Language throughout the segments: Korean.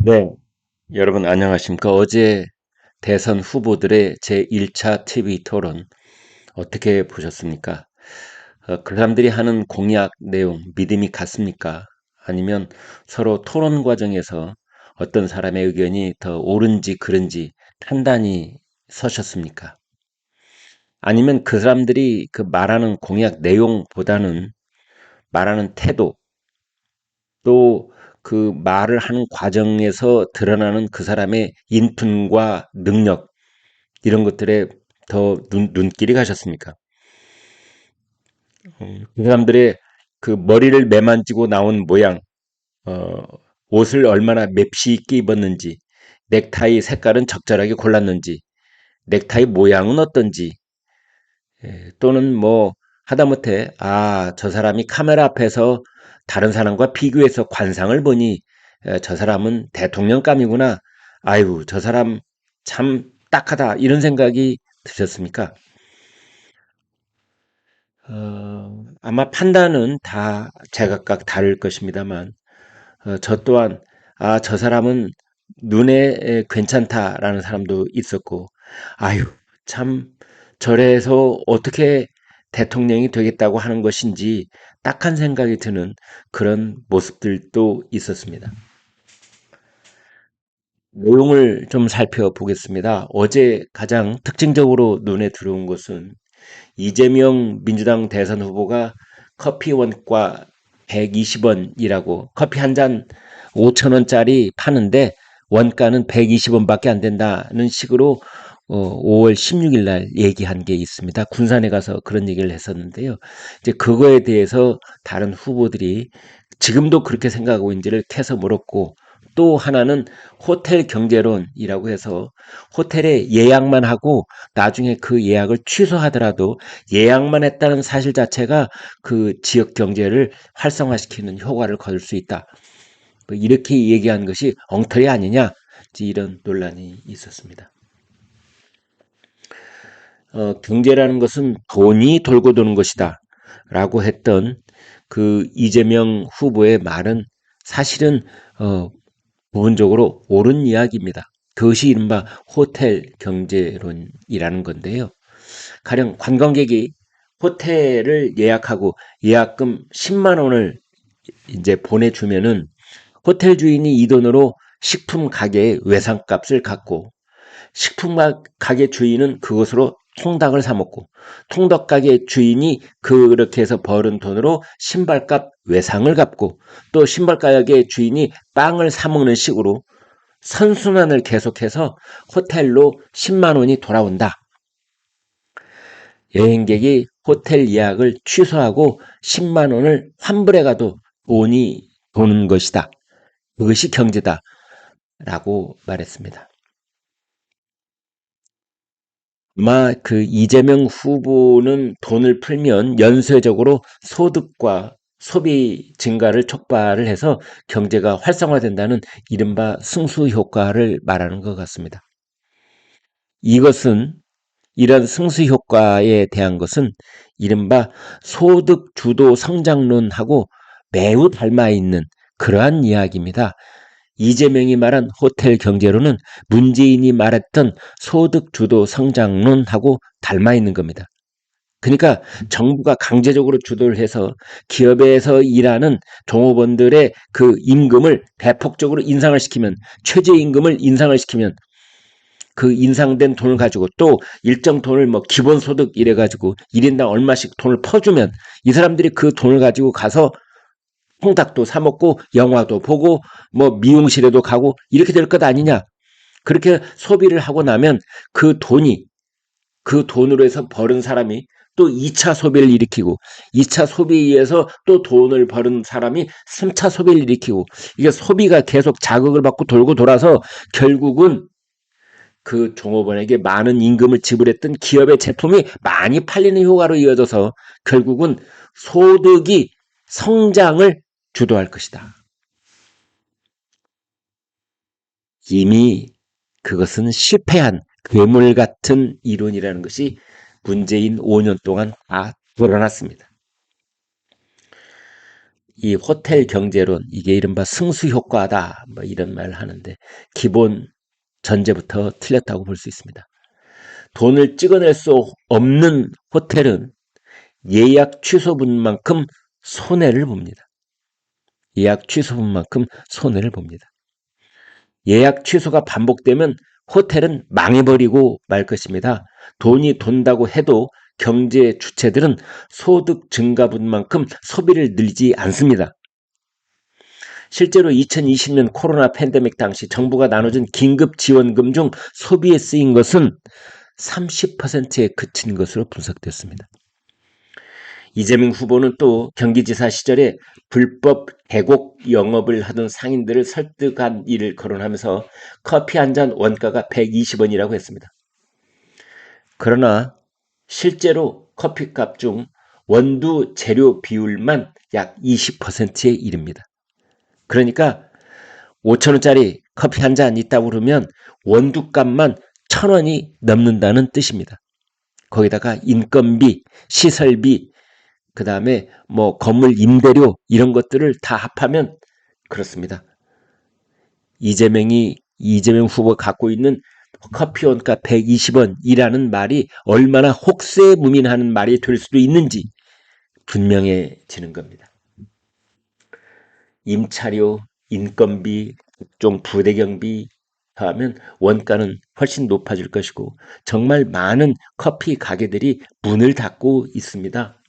네, 여러분 안녕하십니까? 어제 대선 후보들의 제1차 TV 토론 어떻게 보셨습니까? 그 사람들이 하는 공약 내용 믿음이 갔습니까? 아니면 서로 토론 과정에서 어떤 사람의 의견이 더 옳은지 그른지 판단이 서셨습니까? 아니면 그 사람들이 그 말하는 공약 내용보다는 말하는 태도, 또 그 말을 하는 과정에서 드러나는 그 사람의 인품과 능력, 이런 것들에 더 눈길이 가셨습니까? 그 사람들의 그 머리를 매만지고 나온 모양, 어, 옷을 얼마나 맵시 있게 입었는지, 넥타이 색깔은 적절하게 골랐는지, 넥타이 모양은 어떤지, 또는 뭐 하다못해 저 사람이 카메라 앞에서 다른 사람과 비교해서 관상을 보니 저 사람은 대통령감이구나. 아유, 저 사람 참 딱하다. 이런 생각이 드셨습니까? 아마 판단은 다 제각각 다를 것입니다만, 저 또한, 저 사람은 눈에 괜찮다라는 사람도 있었고, 아유, 참, 저래서 어떻게 대통령이 되겠다고 하는 것인지 딱한 생각이 드는 그런 모습들도 있었습니다. 내용을 좀 살펴보겠습니다. 어제 가장 특징적으로 눈에 들어온 것은 이재명 민주당 대선 후보가 커피 원가 120원이라고, 커피 한 잔 5천 원짜리 파는데 원가는 120원밖에 안 된다는 식으로 5월 16일 날 얘기한 게 있습니다. 군산에 가서 그런 얘기를 했었는데요. 이제 그거에 대해서 다른 후보들이 지금도 그렇게 생각하고 있는지를 캐서 물었고, 또 하나는 호텔 경제론이라고 해서 호텔에 예약만 하고 나중에 그 예약을 취소하더라도 예약만 했다는 사실 자체가 그 지역 경제를 활성화시키는 효과를 거둘 수 있다. 뭐 이렇게 얘기한 것이 엉터리 아니냐, 이런 논란이 있었습니다. 경제라는 것은 돈이 돌고 도는 것이다 라고 했던 그 이재명 후보의 말은 사실은 어, 부분적으로 옳은 이야기입니다. 그것이 이른바 호텔 경제론이라는 건데요. 가령 관광객이 호텔을 예약하고 예약금 10만 원을 이제 보내주면은 호텔 주인이 이 돈으로 식품 가게의 외상값을 갚고, 식품 가게 주인은 그것으로 통닭을 사 먹고, 통닭 가게 주인이 그렇게 해서 벌은 돈으로 신발값 외상을 갚고, 또 신발 가게 주인이 빵을 사 먹는 식으로 선순환을 계속해서 호텔로 10만 원이 돌아온다. 여행객이 호텔 예약을 취소하고 10만 원을 환불해 가도 돈이 도는 것이다. 그것이 경제다. 라고 말했습니다. 아마 그 이재명 후보는 돈을 풀면 연쇄적으로 소득과 소비 증가를 촉발을 해서 경제가 활성화된다는 이른바 승수 효과를 말하는 것 같습니다. 이것은, 이런 승수 효과에 대한 것은 이른바 소득 주도 성장론하고 매우 닮아 있는 그러한 이야기입니다. 이재명이 말한 호텔 경제론은 문재인이 말했던 소득 주도 성장론하고 닮아 있는 겁니다. 그러니까 정부가 강제적으로 주도를 해서 기업에서 일하는 종업원들의 그 임금을 대폭적으로 인상을 시키면, 최저임금을 인상을 시키면 그 인상된 돈을 가지고 또 일정 돈을 뭐 기본소득 이래 가지고 1인당 얼마씩 돈을 퍼주면 이 사람들이 그 돈을 가지고 가서 통닭도 사 먹고 영화도 보고 뭐 미용실에도 가고 이렇게 될 것 아니냐. 그렇게 소비를 하고 나면 그 돈이, 그 돈으로 해서 버는 사람이 또 2차 소비를 일으키고, 2차 소비에서 또 돈을 버는 사람이 3차 소비를 일으키고, 이게 소비가 계속 자극을 받고 돌고 돌아서 결국은 그 종업원에게 많은 임금을 지불했던 기업의 제품이 많이 팔리는 효과로 이어져서 결국은 소득이 성장을 주도할 것이다. 이미 그것은 실패한 괴물 같은 이론이라는 것이 문재인 5년 동안 다 드러났습니다. 이 호텔 경제론, 이게 이른바 승수효과다, 뭐 이런 말을 하는데 기본 전제부터 틀렸다고 볼 수 있습니다. 돈을 찍어낼 수 없는 호텔은 예약 취소분만큼 손해를 봅니다. 예약 취소분만큼 손해를 봅니다. 예약 취소가 반복되면 호텔은 망해버리고 말 것입니다. 돈이 돈다고 해도 경제 주체들은 소득 증가분만큼 소비를 늘리지 않습니다. 실제로 2020년 코로나 팬데믹 당시 정부가 나눠준 긴급 지원금 중 소비에 쓰인 것은 30%에 그친 것으로 분석됐습니다. 이재명 후보는 또 경기지사 시절에 불법 계곡 영업을 하던 상인들을 설득한 일을 거론하면서 커피 한 잔 원가가 120원이라고 했습니다. 그러나 실제로 커피값 중 원두 재료 비율만 약 20%에 이릅니다. 그러니까 5,000원짜리 커피 한 잔 있다고 그러면 원두값만 1,000원이 넘는다는 뜻입니다. 거기다가 인건비, 시설비, 그 다음에 뭐 건물 임대료 이런 것들을 다 합하면 그렇습니다. 이재명 후보가 갖고 있는 커피 원가 120원이라는 말이 얼마나 혹세무민하는 말이 될 수도 있는지 분명해지는 겁니다. 임차료, 인건비, 각종 부대경비 하면 원가는 훨씬 높아질 것이고 정말 많은 커피 가게들이 문을 닫고 있습니다.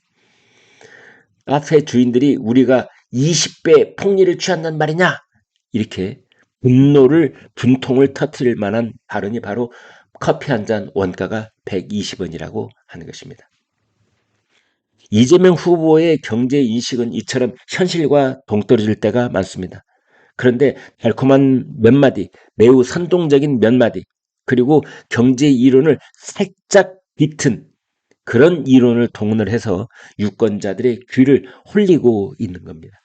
카페 주인들이 우리가 20배 폭리를 취한단 말이냐 이렇게 분통을 터뜨릴 만한 발언이 바로 커피 한 잔 원가가 120원이라고 하는 것입니다. 이재명 후보의 경제 인식은 이처럼 현실과 동떨어질 때가 많습니다. 그런데 달콤한 몇 마디, 매우 선동적인 몇 마디, 그리고 경제 이론을 살짝 비튼 그런 이론을 동원을 해서 유권자들의 귀를 홀리고 있는 겁니다.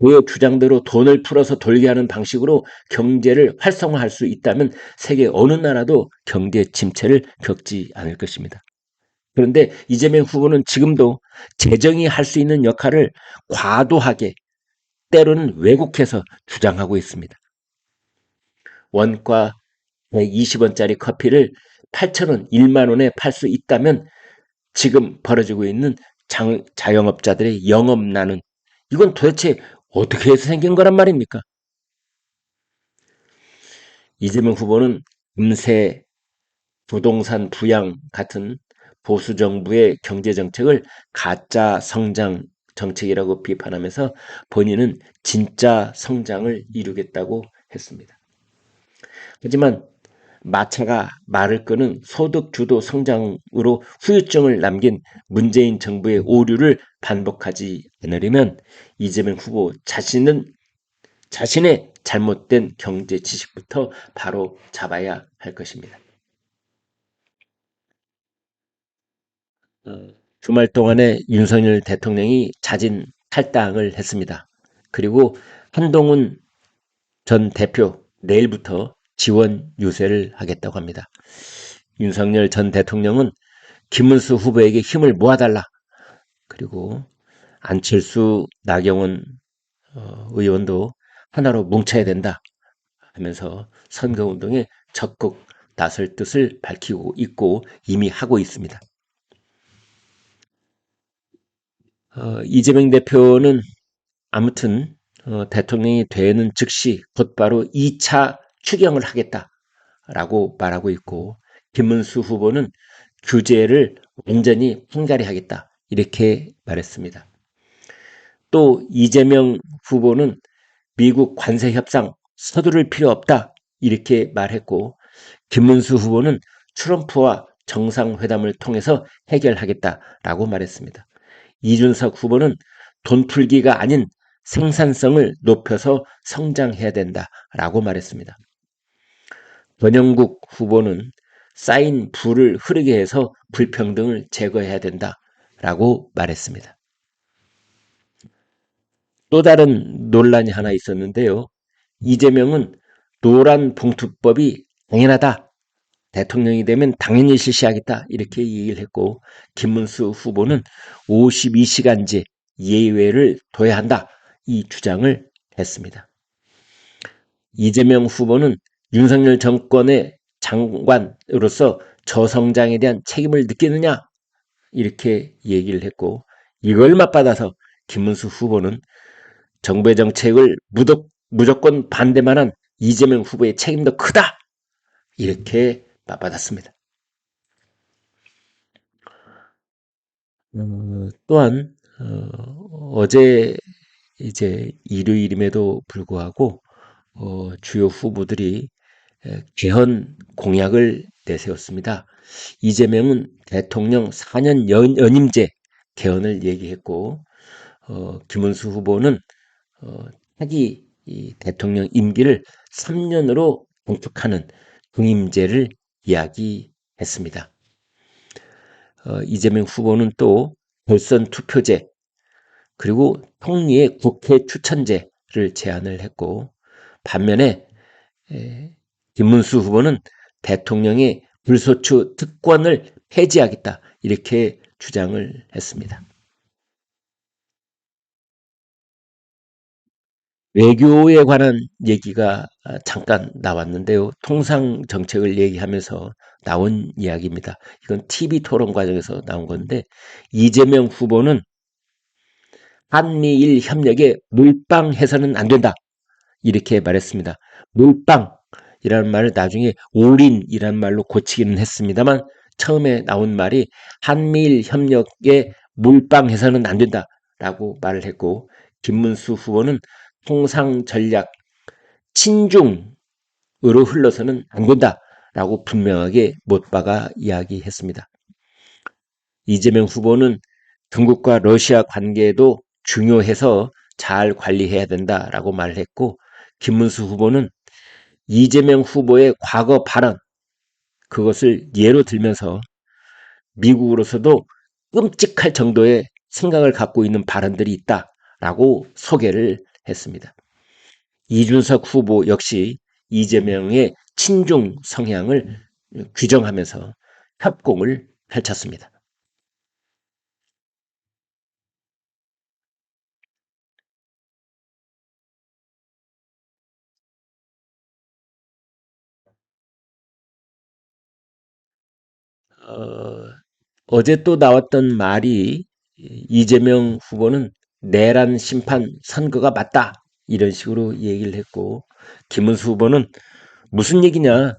그의 주장대로 돈을 풀어서 돌게 하는 방식으로 경제를 활성화할 수 있다면 세계 어느 나라도 경제 침체를 겪지 않을 것입니다. 그런데 이재명 후보는 지금도 재정이 할 수 있는 역할을 과도하게 때로는 왜곡해서 주장하고 있습니다. 원가 120원짜리 커피를 8,000원, 1만 원에 팔 수 있다면 지금 벌어지고 있는 자영업자들의 영업난은 이건 도대체 어떻게 해서 생긴 거란 말입니까? 이재명 후보는 금세 부동산 부양 같은 보수 정부의 경제 정책을 가짜 성장 정책이라고 비판하면서 본인은 진짜 성장을 이루겠다고 했습니다. 하지만 마차가 말을 끄는 소득 주도 성장으로 후유증을 남긴 문재인 정부의 오류를 반복하지 않으려면 이재명 후보 자신의 잘못된 경제 지식부터 바로 잡아야 할 것입니다. 주말 동안에 윤석열 대통령이 자진 탈당을 했습니다. 그리고 한동훈 전 대표 내일부터 지원 유세를 하겠다고 합니다. 윤석열 전 대통령은 김문수 후보에게 힘을 모아달라. 그리고 안철수, 나경원 의원도 하나로 뭉쳐야 된다 하면서 선거운동에 적극 나설 뜻을 밝히고 있고 이미 하고 있습니다. 이재명 대표는 아무튼 대통령이 되는 즉시 곧바로 2차 추경을 하겠다라고 말하고 있고 김문수 후보는 규제를 완전히 한가리하겠다 이렇게 말했습니다. 또 이재명 후보는 미국 관세 협상 서두를 필요 없다 이렇게 말했고 김문수 후보는 트럼프와 정상회담을 통해서 해결하겠다라고 말했습니다. 이준석 후보는 돈 풀기가 아닌 생산성을 높여서 성장해야 된다라고 말했습니다. 권영국 후보는 쌓인 부를 흐르게 해서 불평등을 제거해야 된다라고 말했습니다. 또 다른 논란이 하나 있었는데요. 이재명은 노란봉투법이 당연하다. 대통령이 되면 당연히 실시하겠다. 이렇게 얘기를 했고 김문수 후보는 52시간제 예외를 둬야 한다. 이 주장을 했습니다. 이재명 후보는 윤석열 정권의 장관으로서 저성장에 대한 책임을 느끼느냐 이렇게 얘기를 했고, 이걸 맞받아서 김문수 후보는 정부의 정책을 무조건 반대만 한 이재명 후보의 책임도 크다 이렇게 맞받았습니다. 또한 어제 이제 일요일임에도 불구하고 주요 후보들이 개헌 공약을 내세웠습니다. 이재명은 대통령 4년 연임제 개헌을 얘기했고, 김문수 후보는 차기 대통령 임기를 3년으로 단축하는 중임제를 이야기했습니다. 이재명 후보는 또 결선 투표제 그리고 총리의 국회 추천제를 제안을 했고, 반면에 김문수 후보는 대통령의 불소추 특권을 폐지하겠다 이렇게 주장을 했습니다. 외교에 관한 얘기가 잠깐 나왔는데요. 통상 정책을 얘기하면서 나온 이야기입니다. 이건 TV 토론 과정에서 나온 건데, 이재명 후보는 한미일 협력에 몰빵해서는 안 된다 이렇게 말했습니다. 몰빵이라는 말을 나중에 올인이라는 말로 고치기는 했습니다만, 처음에 나온 말이 한미일 협력에 몰빵해서는 안 된다라고 말을 했고, 김문수 후보는 통상 전략 친중으로 흘러서는 안 된다라고 분명하게 못 박아 이야기했습니다. 이재명 후보는 중국과 러시아 관계도 중요해서 잘 관리해야 된다라고 말을 했고, 김문수 후보는 이재명 후보의 과거 발언, 그것을 예로 들면서 미국으로서도 끔찍할 정도의 생각을 갖고 있는 발언들이 있다라고 소개를 했습니다. 이준석 후보 역시 이재명의 친중 성향을 규정하면서 협공을 펼쳤습니다. 어제 또 나왔던 말이, 이재명 후보는 내란 심판 선거가 맞다 이런 식으로 얘기를 했고, 김문수 후보는 무슨 얘기냐,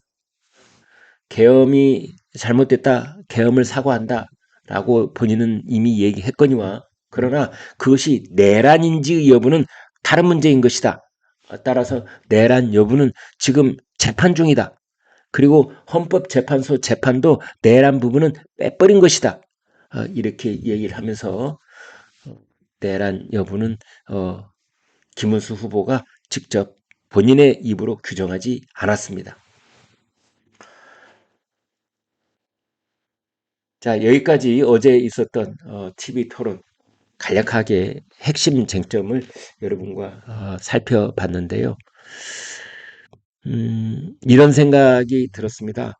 계엄이 잘못됐다, 계엄을 사과한다 라고 본인은 이미 얘기했거니와, 그러나 그것이 내란인지 여부는 다른 문제인 것이다. 따라서 내란 여부는 지금 재판 중이다. 그리고 헌법재판소 재판도 내란 부분은 빼버린 것이다. 이렇게 얘기를 하면서 내란 여부는 김문수 후보가 직접 본인의 입으로 규정하지 않았습니다. 자, 여기까지 어제 있었던 TV 토론 간략하게 핵심 쟁점을 여러분과 살펴봤는데요. 이런 생각이 들었습니다.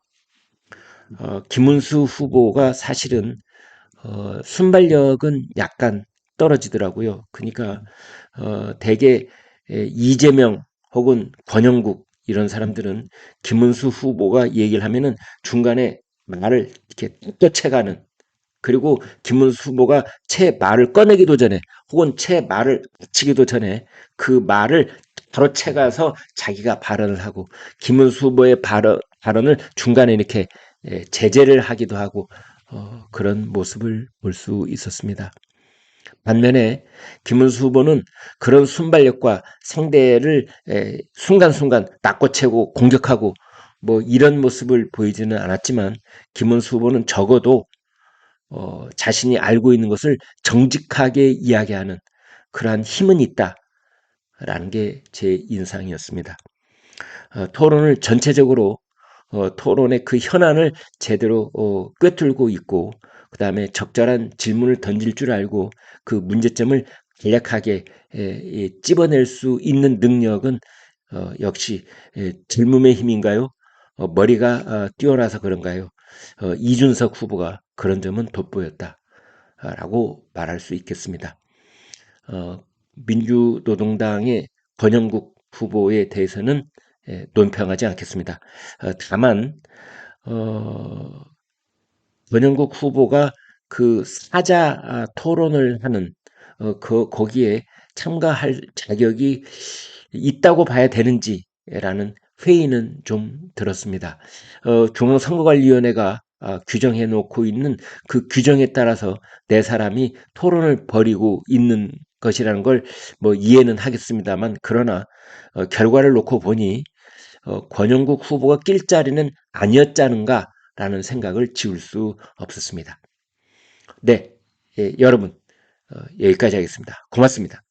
김문수 후보가 사실은 순발력은 약간 떨어지더라고요. 그러니까 대개 이재명 혹은 권영국 이런 사람들은 김문수 후보가 얘기를 하면은 중간에 말을 이렇게 뜯어채가는, 그리고 김문수 후보가 채 말을 꺼내기도 전에 혹은 채 말을 마치기도 전에 그 말을 바로 채가서 자기가 발언을 하고, 김문수 후보의 발언을 중간에 이렇게 제재를 하기도 하고 그런 모습을 볼 수 있었습니다. 반면에 김문수 후보는 그런 순발력과 상대를 순간순간 낚아채고 공격하고 뭐 이런 모습을 보이지는 않았지만, 김문수 후보는 적어도 자신이 알고 있는 것을 정직하게 이야기하는 그러한 힘은 있다라는 게 제 인상이었습니다. 토론을 전체적으로 토론의 그 현안을 제대로 꿰뚫고 있고, 그 다음에 적절한 질문을 던질 줄 알고 그 문제점을 간략하게 찝어낼 수 있는 능력은 역시 젊음의 힘인가요? 머리가 뛰어나서 그런가요? 이준석 후보가 그런 점은 돋보였다라고 말할 수 있겠습니다. 민주노동당의 권영국 후보에 대해서는 논평하지 않겠습니다. 다만 권영국 후보가 그 사자 토론을 하는 거기에 참가할 자격이 있다고 봐야 되는지라는 회의는 좀 들었습니다. 중앙선거관리위원회가 규정해 놓고 있는 그 규정에 따라서 네 사람이 토론을 벌이고 있는 것이라는 걸 뭐 이해는 하겠습니다만, 그러나 결과를 놓고 보니 권영국 후보가 낄 자리는 아니었지 않은가라는 생각을 지울 수 없었습니다. 네, 여러분 여기까지 하겠습니다. 고맙습니다.